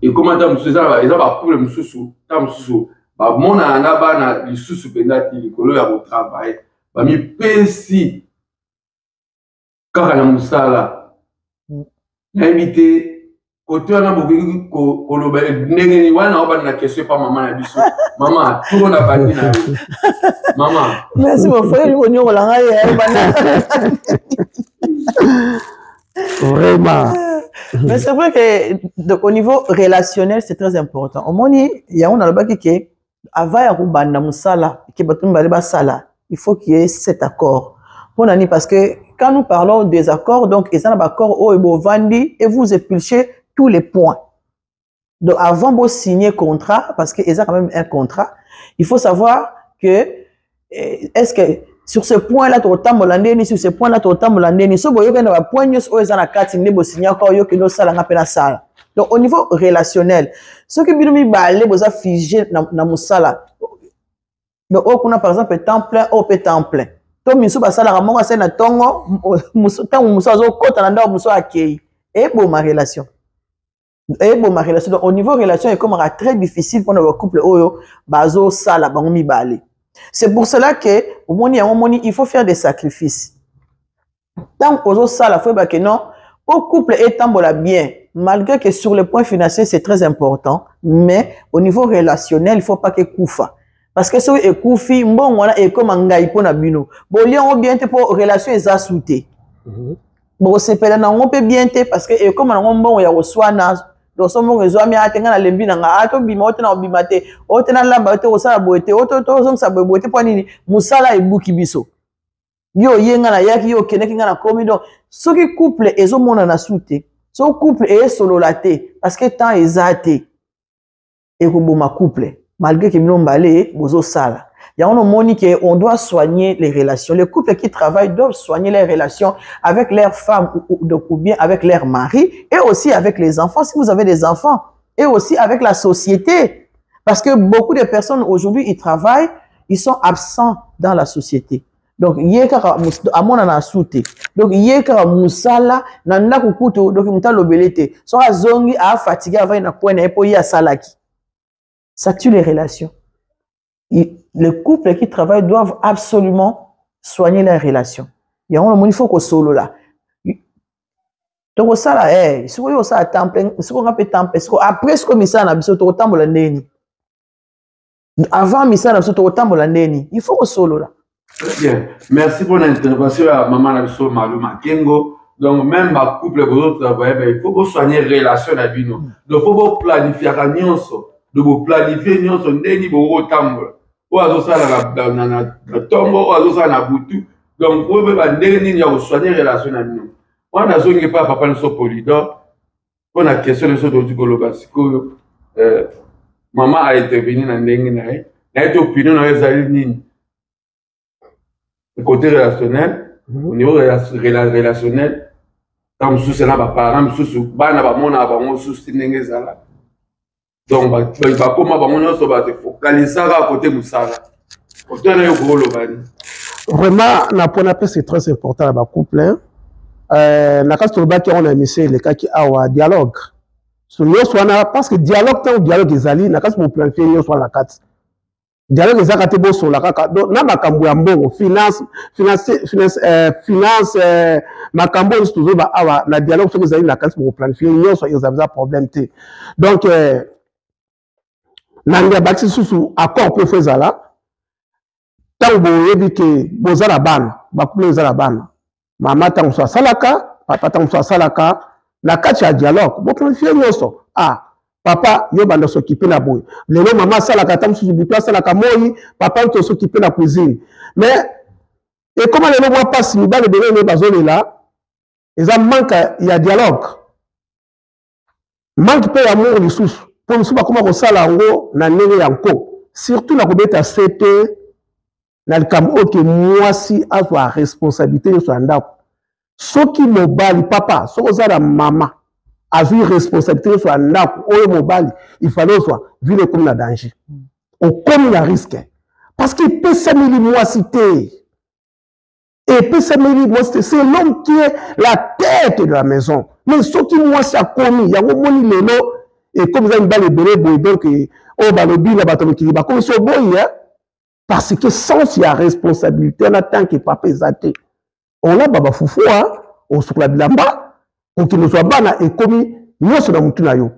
Speaker 1: Et comment tu as mis ça, ils ont un couple sous, tant sous. Bah, mon anaba na lisusu pendati likolo ya travail ba mi pesi kaka na musala na invité côté na boki ko loba ndenge ni wana oba na question pa maman na biso maman tout na bandi na maman
Speaker 4: merci mon frère on yo la ngai bana
Speaker 2: vraiment.
Speaker 4: Mais c'est vrai que donc, au niveau relationnel c'est très important au moni ya on a le baki que avant ya kubanda musala ke batumba ba sala il faut qu'il y ait cet accord parce que quand nous parlons des accords donc ils ont un accord au vandi et vous épluchez tous les points donc avant de signer contrat parce que ils ont quand même un contrat il faut savoir que est-ce que sur ce point là tu tambolandeni sur ce point là tu tambolandeni so boyo kana ba point nyos o ezana kati nebo signer accord yo ke no sala nga pena sala. Donc, au niveau relationnel, ce qui est balé, vous avez figé dans mon sala. Donc, on a par exemple temps plein, on peut temps plein. Donc, nous sommes à sala, on a un tongo, nous sommes à côté, nous sommes à qui. Et bon, ma relation. Et bon, ma relation. Donc, au niveau relation, c'est comme très difficile pour nos couples, bazo sala, bangomi balé. C'est pour cela que, au moment il faut faire des sacrifices. Tant qu'on sala, il faut que non, au couple est tambola bien. Malgré que sur le point financier, c'est très important, mais au niveau relationnel, il ne faut pas que koufa. Parce que si vous koufi, bon, on a comme un gars pour nabino. Bon, lion on bien pour relation est assoutée. Bon, c'est pas là, on peut bien te parce que comme on bon, il y a reçoit na, donc son bon réseau mi a tenga na lembi na nga, ato bima ote na obimate, ote na lamba ote osala boete, ote zong sa boete pour nini, musala e buki biso. Yo yenga na yaki yo keneki nga na komi donc, ce qui couple ezo mona na soute. Son couple est solo laté parce que temps est zaté et que bon ma couple malgré que nous balé bozo sala il y a un moni que on doit soigner les relations les couples qui travaillent doivent soigner les relations avec leurs femmes ou bien avec leurs maris et aussi avec les enfants si vous avez des enfants et aussi avec la société parce que beaucoup de personnes aujourd'hui ils travaillent ils sont absents dans la société. Donc, yeka amona na soute. Donc, yeka musala na ndaku kutu donc muta lobelete. So azongi a fatigué avant na point na epo ya salaki. Ça tue les relations. Les couples qui travaillent doivent absolument soigner leurs relations. Il y a un moment il faut qu'on solo là. Donc ça là si vous ça temple, si on peut temple, après ce que misa na biso to tambola ndeni. Avant misa na biso to tambola ndeni. Il faut qu'on solo là.
Speaker 1: Très bien. Merci pour l'intervention à Maman Nabiso Malou Makengo. Donc, même ma couple, vous travaillez, il faut que vous soigniez les relations à Bino. Donc, il faut que vous planifiez la nyonso. Donc, vous planifiez nyonso, ndeni vous tambola. Ou à ça na tombo, ou à ça na boutou. Donc, vous pouvez soigner les relations à Bino. On a besoin de pas papa ne soit polydor. On a question de ce dont tu parles. Maman a intervenu dans l'engue. Elle a été opinion dans les alliés. Le côté relationnel, au niveau relationnel, quand je suis là, parents, je suis là, je suis là, Donc, comment on se focaliser à côté de ça.
Speaker 2: Vraiment, c'est très important dans le couple. On a mis le cas qui a un dialogue. Parce que dialogue, tant dialogue est allé, on a planifié la carte. Dialogue est allé sur la carte. Donc, na makambo ya mbongo, finance, makambo est toujours na dialogue sur les alliés la carte pour planifier. Ils ont un problème. Donc, nanga bâti sous accord pour faire ça. Tant que vous que vous avez la banne, vous avez la banne. Maman tant que salaka, papa tant que salaka, la carte à dialogue. Vous planifiez yoso. Ah, papa yo bando s'occuper la boue. Le nom maman salaka tant que vous place salaka moi, papa to s'occuper la cuisine. Mais et comment les gens voient pas si nous va le donner les bazole là, ils ont manque il y a dialogue. Manque pas amour les sous. Pour nous pas comment on sala ngo na nene yanko. Surtout la kobeta CT na likambo que moi si a la responsabilité sur ndako. Ce qui mobile papa, ce que la maman a une responsabilité sur ndako, o mobile, il fallait soit vu le comme la danger. Au comme la risque. Parce qu'il peut s'améliorer moi cité. Et peut s'améliorer moi cité, c'est l'homme qui est la tête de la maison. Mais ce qui moi ça commis, il y a un moni lelo et comme ça il va le donner donc oh ba le bi la bateau qui va comme ça boy hein. Parce que sans il y a responsabilité en tant que papa exaté. On a baba foufou hein, on se la bilamba pour qu'il ne soit pas et commis nous sur la mutuna yo.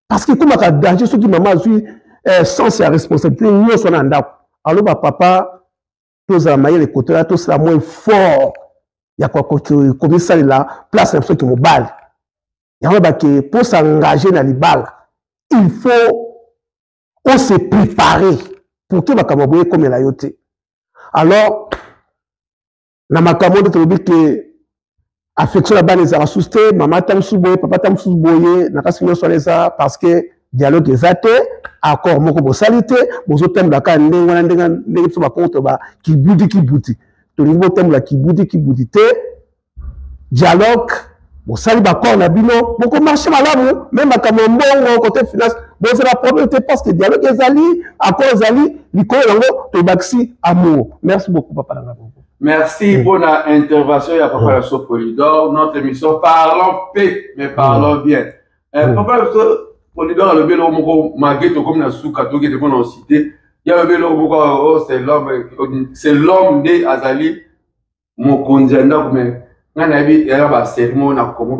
Speaker 2: Parce que comme à danger ce qui maman a sans il y a responsabilité nous sur la ndako. Alors bah papa tous à mailler les côtés là tous la moins fort. Il y a quoi comme ça là place l'impression que mon balle. Il y a bah que pour s'engager dans les balles, il faut on se préparer. Pour que makambo comme la yote. Alors, na makambo de dit que affection la base est susté, maman tam souboye, papa tam souboye, na kasino sur ça parce que dialogue est até, accord moko bo salité, bozo tem la ka ndenga ndenga so ba compte ba ki bouti. To niveau tem la ki bouti te. Dialogue bon sali ba corps na bino, boko marché malamu, même makambo mbongo côté finance. Bon, c'est la probabilité parce que dialogue est allé, accord est allé, l'icône est baxi amour. Merci beaucoup, papa.
Speaker 1: Merci pour l'intervention. Il y a papa la Polydor. Notre émission parlons paix, mais parlons bien. Papa Polydor, le bélo moko malgré tout comme la souka, tout qui est qu'on a cité. Il y a le bélo moko, c'est l'homme de Azali, mon condienda, mais il y a un sermon à comment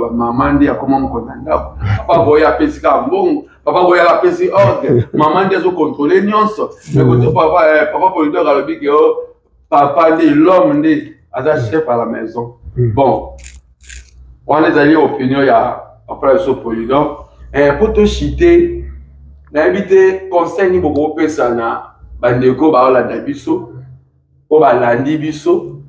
Speaker 1: maman dit à comment mon condienda. Papa voyait pesca bon. Papa voyait la PC ordre, maman des contrôler nyonso. Mais quand papa Polydor a le big papa dit l'homme dit à chef à la maison. Bon, on est allé opinion il y a après ce Polydor. Pour te citer, l'invité conseil ni beaucoup pesana, bandeko ba la dabiso, ko ba landi biso.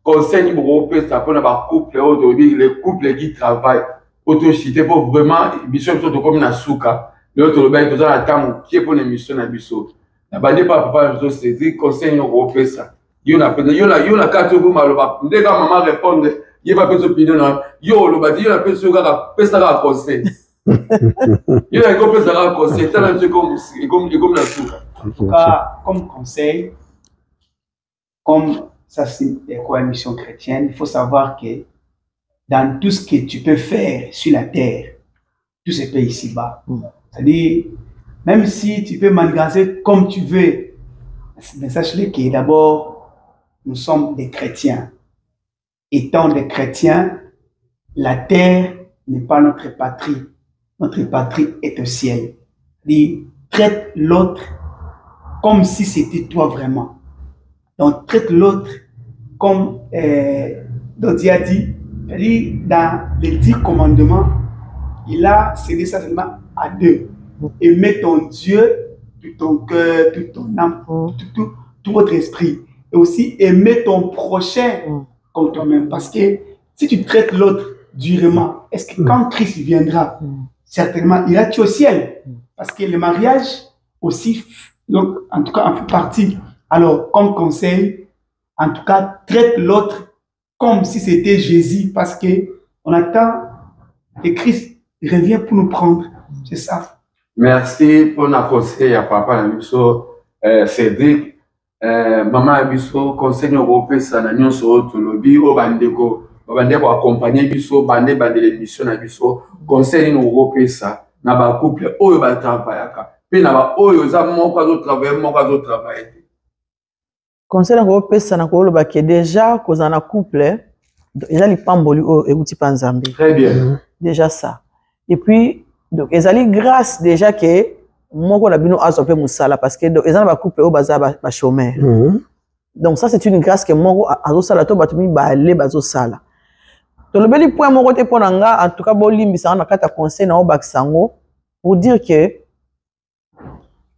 Speaker 1: Conseil ni beaucoup pesa pour na ba couple aujourd'hui les couples qui travaillent. Autocité pour vraiment mission de comme na souka l'autre le bail tout ça attend qui est pour l'émission na biso na bande papa biso c'est dit conseil européen ça yo na carte pour maloba ndeka maman répondre il va pas opinion na yo le badi yo na pesa ka conseil yo na ko pesa ka conseil tant comme na souka
Speaker 3: en tout cas comme conseil comme ça c'est quoi mission chrétienne il faut savoir que dans tout ce que tu peux faire sur la terre, tout se fait ici-bas. C'est-à-dire, même si tu peux manigancer comme tu veux, mais sache-le que d'abord, nous sommes des chrétiens. Étant des chrétiens, la terre n'est pas notre patrie. Notre patrie est au ciel. C'est-à-dire, traite l'autre comme si c'était toi vraiment. Donc, traite l'autre comme Dieu a dit. C'est-à-dire, dans les 10 commandements, il a cédé ça seulement à 2. Aimer ton Dieu, tout ton cœur, toute ton âme, tout votre esprit. Et aussi aimer ton prochain comme toi-même. Parce que si tu traites l'autre durement, est-ce que quand Christ viendra, certainement, il ira-tu au ciel? Parce que le mariage aussi, donc, en tout cas, en fait partie. Alors, comme conseil, en tout cas, traite l'autre comme si c'était Jésus, parce que on attend que Christ revienne pour nous prendre. C'est ça.
Speaker 1: Merci pour la conseil à papa Nabiso Cédric. Maman Nabiso conseil européen ça n'a rien sur tout lobby au bandeko accompagner Biso bande l'émission Nabiso conseil européen ça n'a pas couple au ba travailler puis n'a pas au za mon cas de travail
Speaker 4: conseil européen ça n'a pas que déjà cause en couple ils allaient pamboli au euti panzambi.
Speaker 1: Très bien.
Speaker 4: Déjà ça. Et puis donc ils allaient grâce déjà que moi la bino azopé musala parce que ils allaient couple au bazar ba chômeur. Donc ça c'est une grâce que moi azo sala to batumi ba aller bazo sala. To le beli point mon côté ponanga en tout cas bolimbi ça na kata conseil na obakisango pour dire que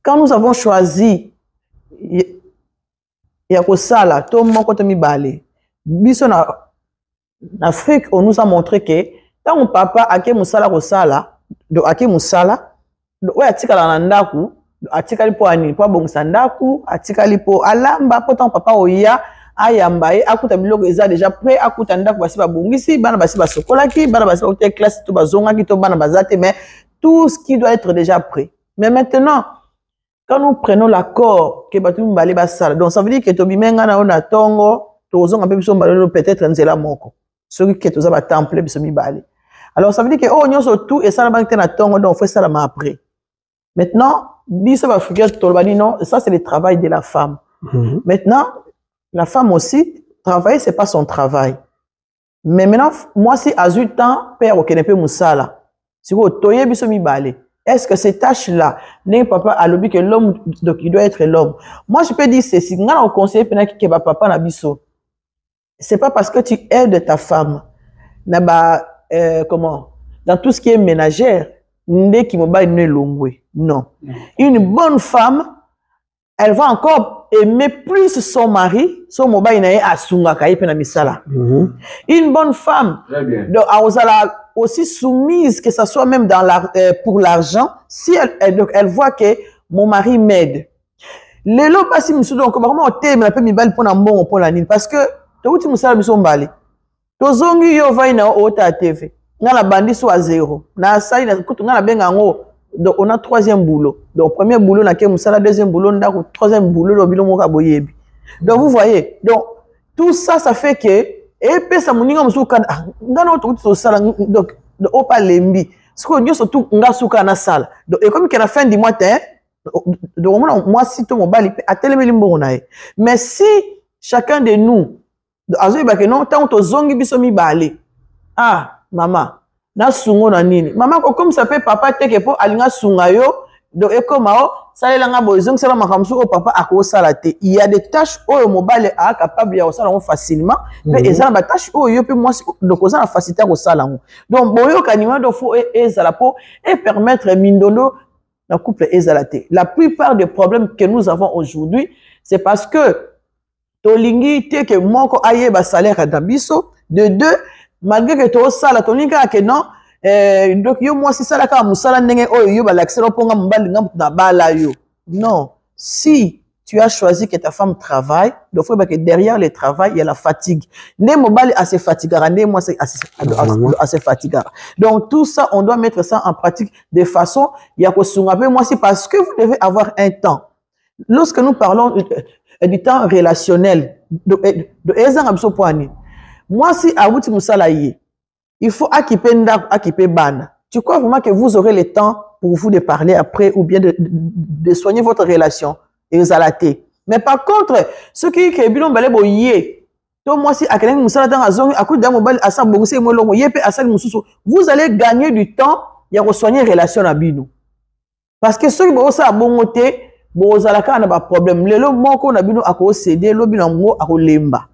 Speaker 4: quand nous avons choisi ya ko sala to mon côté mi balé biso na Afrique, on nous a montré que tant mon papa a ke musala ko sala, do ake musala, do o atikala na ndaku, do atikali po ani po bongisa ndaku, atikali po alamba po tant papa oya ayamba e akuta biloko eza déjà prêt akuta ndaku basi ba bongisi, bana basi ba sokolaki, bana basi ba classe to bazonga ki to bana bazate mais tout ce qui doit être déjà prêt. Mais maintenant quand nous prenons l'accord que batu mbale ba sala, donc ça veut dire que to bimenga na ona tongo, to zonga pe biso mbale peut-être nzela moko. Ceux qui sont à temple, alors ça veut dire que oh nous tout et ça la na tongo donc faut ça la après. Maintenant biso va figure tolbani non, ça c'est le travail de la femme. Maintenant la femme aussi travailler c'est pas son travail. Mais maintenant moi si à 8 ans père au kenepe musala. Si vous toyez biso mi balé. Est-ce que ces tâches-là, n'est papa a lobby que l'homme donc il doit être l'homme. Moi je peux dire ceci, ngana au conseil penaki ke papa na biso. C'est pas parce que tu aides ta femme comment dans tout ce qui est ménagère non. Une bonne femme elle va encore aimer plus son mari son mobile une bonne femme donc aussi soumise que ça soit même dans pour l'argent si elle voit que mon mari m'aide les lots pas si monsieur donc vraiment thème un peu mi balle pour un bon pour la nuit parce que tu musala biso mbali to zongi yo vai na ota TV na la bandi so à 0 na sai na kutu na benga ngo donc on a troisième boulot donc premier boulot na ke musala deuxième boulot ndako troisième boulot lo bilo moka boyebi donc vous voyez donc tout ça ça fait que et pe sa muninga musuka ngana to sala donc o pa lembi ce que nyo surtout nga suka na sala donc et comme que la fin du mois donc moi si to mobali a telemeli mbongo na e mais si chacun de nous azoyi ba ke non tant to zongi biso mi balé ah maman na sungo na nini maman comme ça fait papa te ke po alinga sunga yo do ekomao salela nga bozong sala makamsu o papa akosala te il y a des tâches oyo mobali a capable ya osala facilement mais ezala ba tâche oyo pe moi donc osala facilité ko sala ngo donc boyo kanima do fo ezala po et permettre mindono na couple ezala te la plupart des problèmes que nous avons aujourd'hui c'est parce que tolingi te que moko aye ba salaire d'abiso de deux malgré que to sala tolinga que non donc yo moi si sala ka musala ndenge oyo yo ba l'accès ponga mbali ngam na bala yo non si tu as choisi que ta femme travaille donc faut que derrière le travail il y a la fatigue ne mobali assez fatiguera ne moi assez fatiguera donc tout ça on doit mettre ça en pratique de façon il y a ko sunga pe moi si parce que vous devez avoir un temps lorsque nous parlons du temps relationnel de ezanga biso poani moi si awuti musala yé il faut acquiper ndak acquiper bana tu crois vraiment que vous aurez le temps pour vous de parler après ou bien de soigner votre relation exalaté mais par contre ceux qui bilon balé boyé to moi si akelen musala dans azongi akuda mobile asa bongse mo longo yé pe asali mususu vous allez gagner du temps ya ko soigner relation na bino parce que ceux qui bo ça bongoté bozalaka na ba problème lelo moko na bino ako céder lo bino ngo ako lemba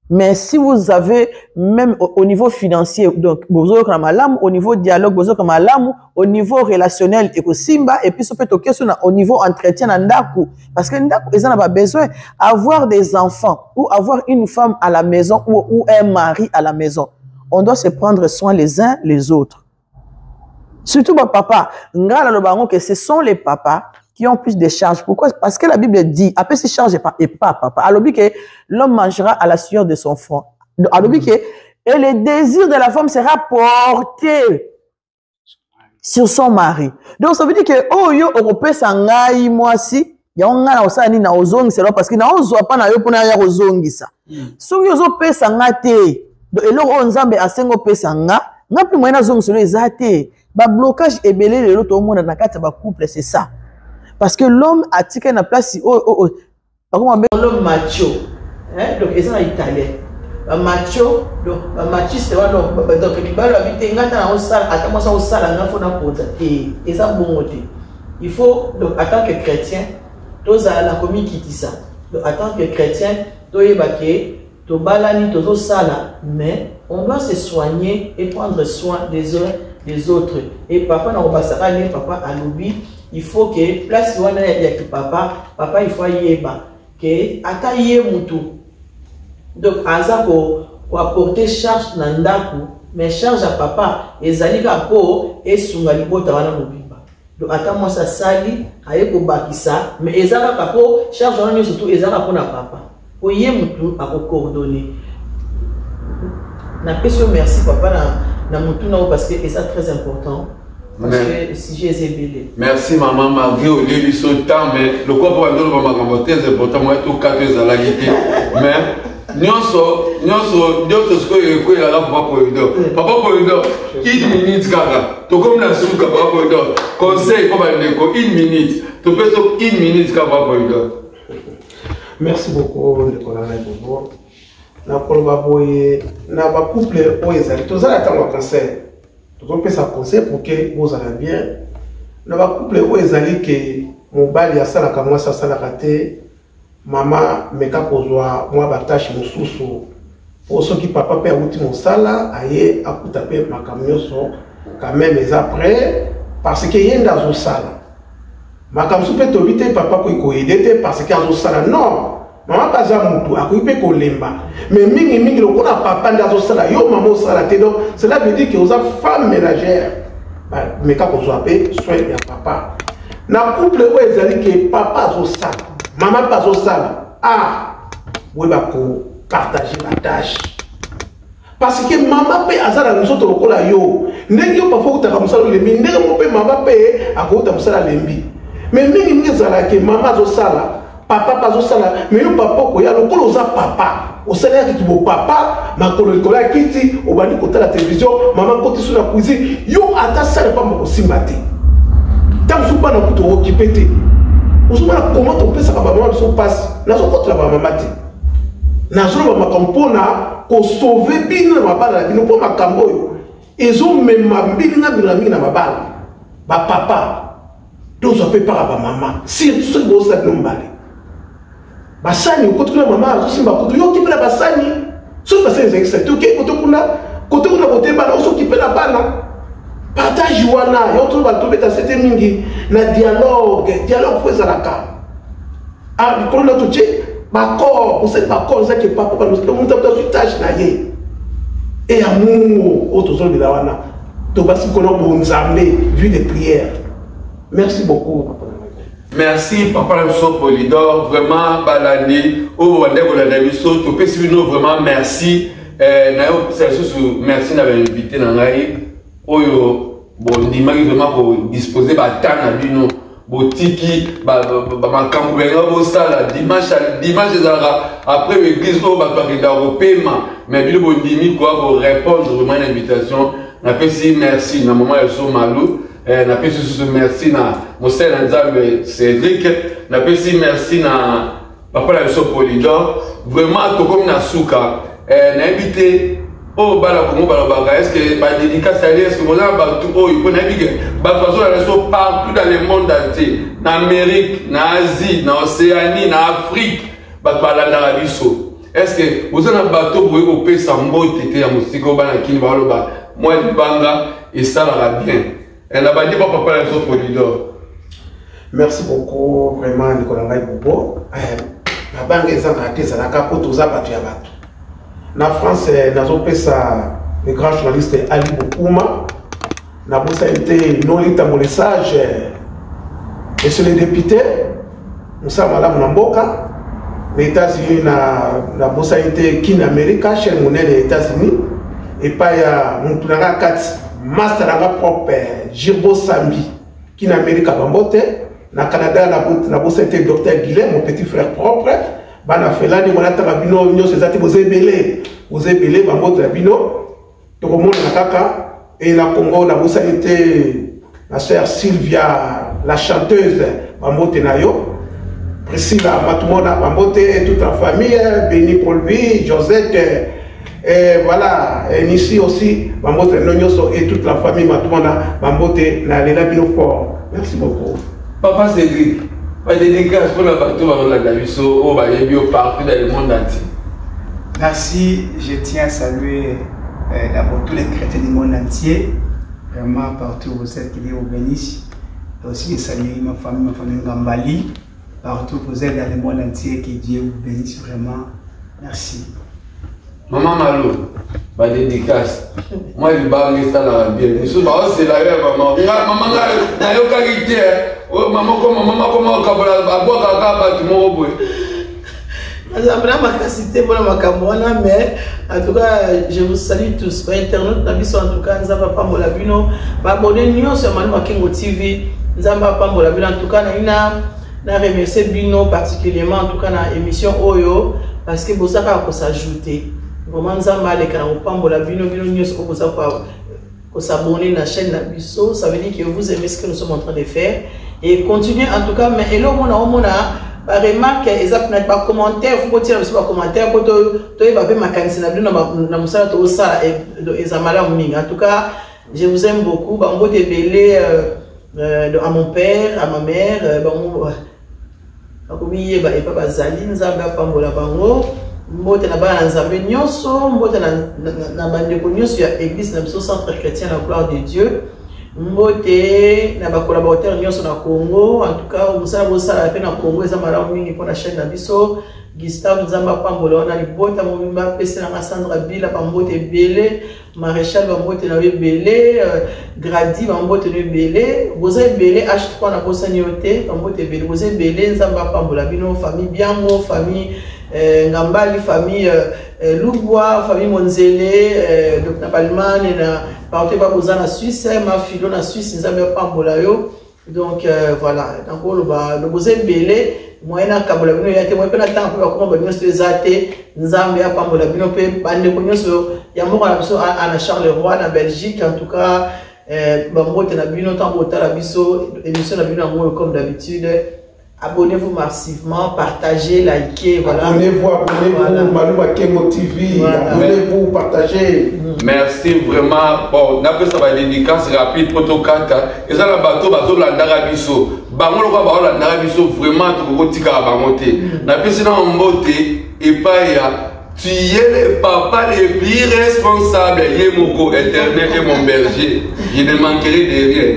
Speaker 4: mais si vous avez même au niveau financier donc bozo ka malamu au niveau dialogue bozo ka malamu au niveau relationnel et ko simba et puis ça peut toquer sur au niveau entretien na ndaku parce que ndaku ils en a pas besoin avoir des enfants ou avoir une femme à la maison ou un mari à la maison on doit se prendre soin les uns les autres surtout ba papa ngala lo bango que ce sont les papas qui ont plus de charges. Pourquoi? Parce que la Bible dit, après ces charges et pas papa. Alors, que l'homme mangera à la sueur de son front. Alors, que et le désir de la femme sera porté sur son mari. Donc ça veut dire que oh yo okopesa ngai mwasi ya ngana osani na ozongisa parce que na ozwa pa na yo pona ya ozongisa. So yo zo pesa ngate donc eloko o nzambe asengo pesa nga ngapi mwena zongisa ezate ba blocage ebelé lelo to mona na kati ba couple c'est ça. Parce que l'homme a tika na place l'homme macho hein donc ils sont italien. Macho donc machiste donc libalo habite ngata na osala atama sa osala nga fona pota et ça bon côté il faut donc en tant que chrétien tous à la commis qui dit ça donc en tant que chrétien to yebake to balani to sala mais on doit se soigner et prendre soin des uns des autres et papa na obasaka ne papa alobi il faut que place wana ya ki papa il faut yeba que ata ye mutu. Donc, aza pour apporter charge dans ndaku, mais charge à papa, et zalika po, et sungali bota wana mobimba. Donc, attends moi ça sali, aye ko bakisa, mais ezaka kapo, charge wana surtout ezaka po na papa. Po ye mutu a ko coordonner. Na question merci papa na mutu na parce que c'est très important. Parce que si j'ai zébélé.
Speaker 1: Merci maman, malgré au lieu du temps, mais le corps pour nous va très important, moi tout quatre à la guité, mais nyonso ce que il a là papa corridor 1 minute kaka to comme la souka papa corridor conseil comme un 1 minute to peut 1 minute papa corridor.
Speaker 2: Merci beaucoup Nicolas Bobo na koloba boye na ba couple o ezali tozala tango conseil to peut ça conseil pour que vous allez bien na ba couple o ezali que mobali asala ka moi ça sala raté Mama meka kozwa mwa batashi mususu pour ceux qui papa pe outi mosala aye akuta pe makamyoso quand même les après parce que yenda zo sala makamsu pe tobite papa ko aider parce que azo sala non mama kaza mutu akuipe ko lemba mais mingi lokona papa ndazo sala yo mama sala te donc cela veut dire que aux femmes ménagères meka kozwa pe soin ya papa na couple o ezali que papa azo sala maman pas au sala. Oui, bah pour partager la tâche. Parce que maman paye à ça la nous autres au yo. N'est-ce pas faut que tu as le lembi. N'est-ce pas maman paye à cause de ça lembi. Mais mingi zala que maman au sala, papa pas au sala. Mais yo papa ko ya le kolo za papa. Au salaire qui bo papa, ma kolo kola kiti, au bani côté la télévision, maman côté sur la cuisine. Yo ata ça pas mo simbati. Tant sou pas na kuto okipete. Comment on peut savoir que maman se passe? N'a pas contre la maman mati. N'a pas ma campona pour sauver bien ma balle. Ils n'ont pas ma camboyo. Ils ont même ma bille na ma balle. Ba papa. Donc ça peut pas la maman. Si ce gros ça nous balle. Basani contre la maman. Je suis ma contre yo qui peut la basani. Ce que c'est exact. Ok côté kuna côté balle. On s'occupe la balle. Partage wana yo to ba to beta c'était mingi na dialogue pour ezalaka ko na to che ba corps on sait pas corps ça que papa nous on t'a tâche na ye et amour auto zo bila wana to ba si ko no bonzambe vu des prières. Merci beaucoup papa.
Speaker 1: Merci papa Lamso Polydor vraiment balani au wande ko la biso to pesi no vraiment merci na yo merci na invité na ngai oyo bon dimaki vraiment pour disposer ba temps na bino botiki ba makambo benga bo sala dimanche ezalaka après l'église o ba bakenda kopema mais bino bondimi quoi pour répondre vraiment à l'invitation na pesi merci na maman ya so malu na pesi merci na mosela nzambe Cédric na pesi merci na papa la so Polydor vraiment to comme na suka na invité. Oh, bala comment bala est-ce que ba dédicace est-ce que vous avez partout oh il connaît bien ba façon la raison partout dans le monde entier en Amérique en Asie en Océanie en Afrique ba bala na biso est-ce que vous avez un bateau pour au pays sambo tete ya musiko bana kini ba loba moi libanga et ça va bien elle a pas dit papa la so Polydor.
Speaker 2: Merci beaucoup vraiment Nicolas Bobo la banque est en train de ça la capote aux abattus à battu. Na France, le grand journaliste Ali Boukouma, na bossa été non lita mon message, monsieur le député, nous sommes à la Mboka, les États-Unis na bossa été kin America, chez mon les États-Unis, et pas ya Moutounanga 4 master nanga propre Girbo Sambi qui na Amérique Bambote na Canada na bo c'était docteur Guilhem mon petit frère propre bana felani mona tanga bino nyo sezati bozebele Bambote na bino to komona na kaka et la Congo na bo ça était la sœur Sylvia la chanteuse Bambote na yo Priscilla Matumona Bambote et toute la famille Béni Paul lui Josette et voilà, et ici aussi, Bambote Nonyoso et toute la famille Matumana, Bambote Nalela Bino fort. Merci beaucoup.
Speaker 1: Papa Cédric, pas de dédicace pour la bateau avant la Daviso, au Bayébio, partout dans le monde entier.
Speaker 3: Merci, je tiens à saluer d'abord tous les chrétiens du monde entier, vraiment partout où vous êtes, qui vous bénisse. Et aussi saluer ma famille Ngambali, partout où vous êtes dans le monde entier, que Dieu vous bénisse vraiment. Merci.
Speaker 1: Maman Malo, ma dédicace. Moi, je vais ça là bien. Je suis c'est la maman. Maman, na yo qualité. Maman comment kabala abo kaka ba tumo
Speaker 4: Azabra ma capacité pour ma camona mais en tout cas je vous salue tous par internet na biso en tout cas nzamba pambola bino ba abonner nyo sur Maluma Kengo TV nzamba pambola bino en tout cas na remercier bino particulièrement en tout cas na émission Oyo parce que bosaka ko s'ajouter vraiment nzamba le kana pambola bino nyo ko bosaka ko s'abonner na chaîne na biso ça veut dire que vous aimez ce que nous sommes en train de faire et continuez en tout cas mais hello mona par remarque exact n'a pas commentaire faut tirer sur commentaire pour toi il va pas ma candidature na musala to ça et zamala mingi en tout cas je vous aime beaucoup bango de belé à mon père à ma mère bango akomiye ba epa bazali nzamba pambola bango mbote na bana nzambe nyonso mbote na bandeko nyonso ya église na biso centre chrétien la gloire de Dieu mbote na ba collaborateur nyonso na Congo en tout cas musala bosala pe na Congo eza malamu mingi pour la chaîne na biso Gustave nzamba pambola na libota mobimba pese na Sandra Bila pambote belé maréchal bambote na belé gradi bambote na belé boza belé H3 na bosani yote pambote belé boza belé nzamba pambola bino famille Biango famille Ngambali famille Lubwa famille Monzele Dr Palman na partout pas boza na Suisse ma filo na Suisse nzamba pambola yo donc voilà donc le boza belé moyena kabola bino yate moy pe na temps pe bakoma ba nyonso ezate nzambe ya pambola bino pe bande ko nyonso ya moko na biso ana Charleroi na Belgique en tout cas ba mbote na bino tambo tala biso émission na bino ngo comme d'habitude abonnez-vous massivement partagez likez voilà
Speaker 2: abonnez-vous Maluma Kengo TV abonnez-vous partagez
Speaker 1: merci vraiment bon na pesa ba dédicace rapide protocata eza na bato bazolanda biso bango lokwa baolanda biso vraiment tokotika bango te na pesa na mbote epaya tu es le papa le plus responsable yemoko éternel et mon berger je ne manquerai de rien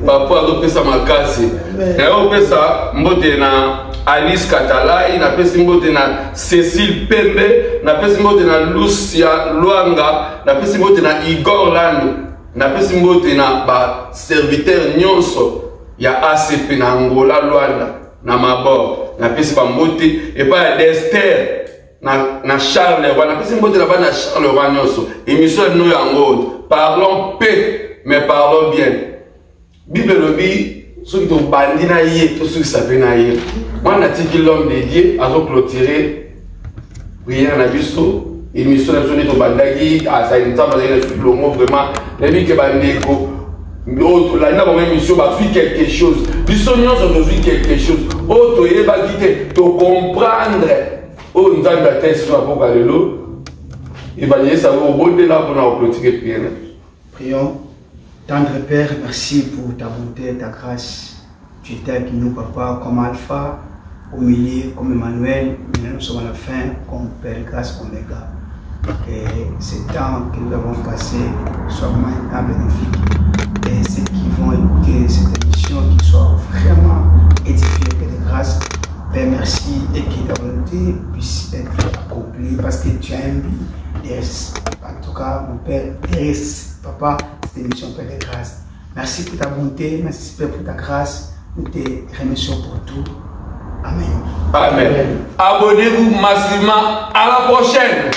Speaker 1: papa azopesa makasi na opesa mbote na Alice Katalai na pesi mbote na Cécile Pembe na pesi mbote na Lucia Luanga na pesi mbote na Igor Lando na pesi mbote na ba serviteur nyonso ya ACP na Angola Luanda na Mabor na pesi ba mbote et pas d'Esther na Charleroi na pesi mbote na ba na Charleroi nyonso émission no yango parlons paix mais parlons bien Bible lobi ceux qui ont bandi na yé tout ceux qui savent na yé moi na tiki l'homme de Dieu a clôturer prière na biso émission na sonné to bandaki a ça une temps na tout le mot vraiment les bi ke bandeko d'autres là na bonne émission ba fi quelque chose biso nyonso to fi quelque chose auto yeba kite to comprendre o nzambe atesi na boka lelo et va y ça au bon de là pour na clôturer prière.
Speaker 3: Prions. Tendre Père, merci pour ta bonté, ta grâce. Tu étais avec nous, Papa, comme Alpha, au milieu, comme Emmanuel. Maintenant, nous sommes à la fin, comme Père, grâce, Oméga. Que ces temps que nous avons passés soient vraiment un temps bénéfique. Et ceux qui vont écouter cette émission, qu'ils soient vraiment édifiés de grâce. Père, merci et que ta volonté puisse être accomplie parce que tu as un but. En tout cas, mon Père, Papa, cette émission, Père de grâce. Merci pour ta bonté, merci Père pour ta grâce. Nous te remercions pour tout. Amen.
Speaker 1: Amen. Abonnez-vous massivement. À la prochaine.